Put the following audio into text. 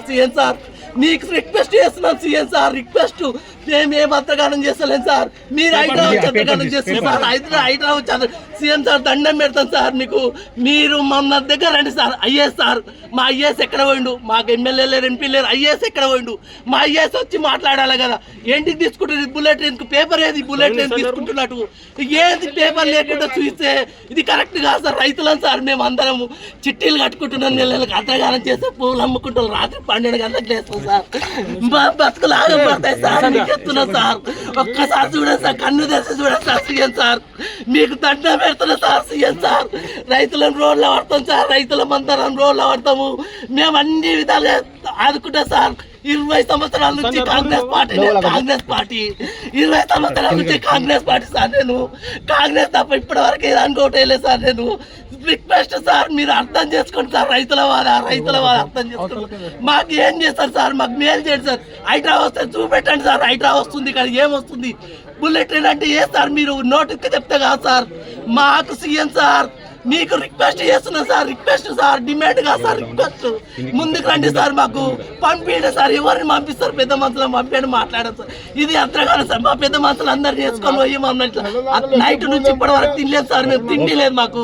CM sir మీకు request చేస్తున్నాం CM sir, request. మేము ఏం అంతగానం చేస్తలేం సార్, మీరు హైదరాబాద్ అంతగానం చేస్తున్నారు సార్. హైదరాబాద్ సీఎం సార్ దండం పెడతాం సార్ మీకు. మీరు మన దగ్గర రండి సార్. ఐఏఎస్ సార్, మా ఐఏఎస్ ఎక్కడ పోయిండు? మాకు ఎమ్మెల్యే లేరు, ఎంపీ లేరు, ఐఏఎస్ ఎక్కడ పోయిండు? మా ఐఏఎస్ వచ్చి మాట్లాడాలి కదా. ఏంటికి తీసుకుంటారు బుల్లెట్ ట్రైన్? పేపర్ ఏది బుల్లెట్ ట్రైన్ తీసుకుంటున్నట్టు? ఏది పేపర్ లేకుండా చూస్తే ఇది కరెక్ట్ కాదు సార్. రైతులను సార్ మేము అందరము చిట్టీలు కట్టుకుంటున్నాం, నెలలకు అంతగానం చేస్తే పూలు అమ్ముకుంటాం, రాత్రి 12 గంటలకు లేస్తాం సార్. మా బతుకులు ఆగపడతాయి సార్. మీకు చెప్తున్నా సార్, ఒక్కసారి చూడండి సార్, కన్ను తెచ్చి చూడండి సార్ సీఎం సార్. మీకు దండం పెడుతున్నా సార్ సీఎం సార్. రైతులను రోడ్లో పడతాం సార్, రైతుల మందరం రోడ్లో పడతాము. మేము అన్ని విధాలుగా ఆదుకుంటాం సార్. 20 సంవత్సరాల నుంచి కాంగ్రెస్ పార్టీ 20 సంవత్సరాల నుంచి కాంగ్రెస్ పార్టీ సార్. నేను కాంగ్రెస్ తప్ప ఇప్పటి వరకు అనుకోవట్లేదు సార్. నేను రిక్వెస్ట్ సార్, మీరు అర్థం చేసుకోండి సార్. రైతుల వాద అర్థం చేసుకోండి. మాకు ఏం చేస్తారు సార్? మాకు మేలు చేయండి సార్. హైడ్రా వస్తే చూపెట్టండి సార్. హైడ్రా వస్తుంది, ఇక్కడ ఏమొస్తుంది? బుల్లెట్ ట్రైన్ అంటే ఏ సార్? మీరు నోటికి చెప్తే కాదు సార్. మాకు సీఎం సార్ మీకు రిక్వెస్ట్ చేస్తున్నా సార్. రిక్వెస్ట్ సార్, డిమాండ్ కాదు సార్, రిక్వెస్ట్. ముందుకు రండి సార్, మాకు పంపించండి సార్. ఎవరిని పంపిస్తారు? పెద్ద మనుషులను పంపించండి, మాట్లాడారు సార్. ఇది అంతగానే సార్. మా పెద్ద మనుషులు అందరు చేసుకొని పోయి మమ్మల్ని నైట్ నుంచి ఇప్పటి వరకు తినలేదు సార్. మేము తిండి లేదు మాకు.